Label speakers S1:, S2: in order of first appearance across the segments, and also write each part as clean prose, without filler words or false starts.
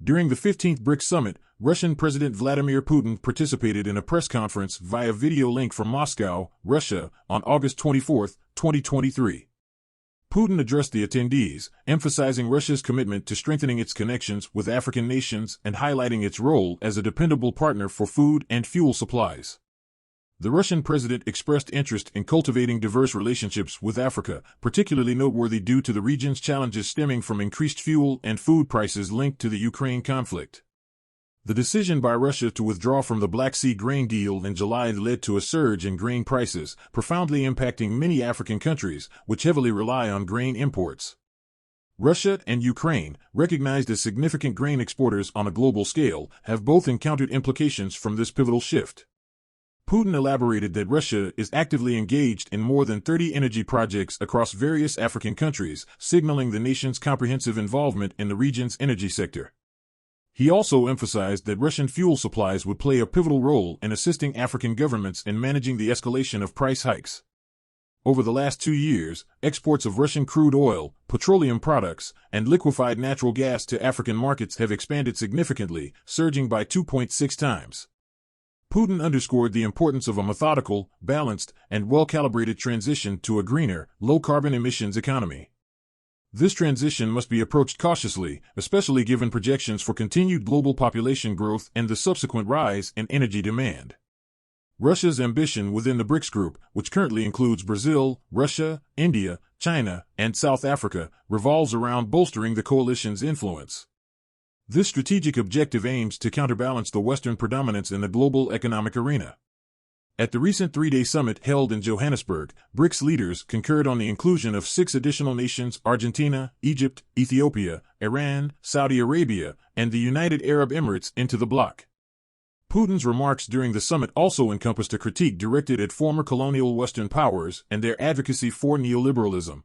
S1: During the 15th BRICS Summit, Russian President Vladimir Putin participated in a press conference via video link from Moscow, Russia, on August 24, 2023. Putin addressed the attendees, emphasizing Russia's commitment to strengthening its connections with African nations and highlighting its role as a dependable partner for food and fuel supplies. The Russian president expressed interest in cultivating diverse relationships with Africa, particularly noteworthy due to the region's challenges stemming from increased fuel and food prices linked to the Ukraine conflict. The decision by Russia to withdraw from the Black Sea grain deal in July led to a surge in grain prices, profoundly impacting many African countries, which heavily rely on grain imports. Russia and Ukraine, recognized as significant grain exporters on a global scale, have both encountered implications from this pivotal shift. Putin elaborated that Russia is actively engaged in more than 30 energy projects across various African countries, signaling the nation's comprehensive involvement in the region's energy sector. He also emphasized that Russian fuel supplies would play a pivotal role in assisting African governments in managing the escalation of price hikes. Over the last 2 years, exports of Russian crude oil, petroleum products, and liquefied natural gas to African markets have expanded significantly, surging by 2.6 times. Putin underscored the importance of a methodical, balanced, and well-calibrated transition to a greener, low-carbon emissions economy. This transition must be approached cautiously, especially given projections for continued global population growth and the subsequent rise in energy demand. Russia's ambition within the BRICS group, which currently includes Brazil, Russia, India, China, and South Africa, revolves around bolstering the coalition's influence. This strategic objective aims to counterbalance the Western predominance in the global economic arena. At the recent 3-day summit held in Johannesburg, BRICS leaders concurred on the inclusion of 6 additional nations: Argentina, Egypt, Ethiopia, Iran, Saudi Arabia, and the United Arab Emirates into the bloc. Putin's remarks during the summit also encompassed a critique directed at former colonial Western powers and their advocacy for neoliberalism.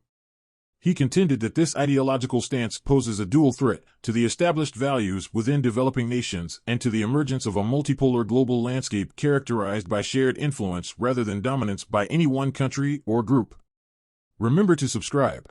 S1: He contended that this ideological stance poses a dual threat to the established values within developing nations and to the emergence of a multipolar global landscape characterized by shared influence rather than dominance by any one country or group. Remember to subscribe.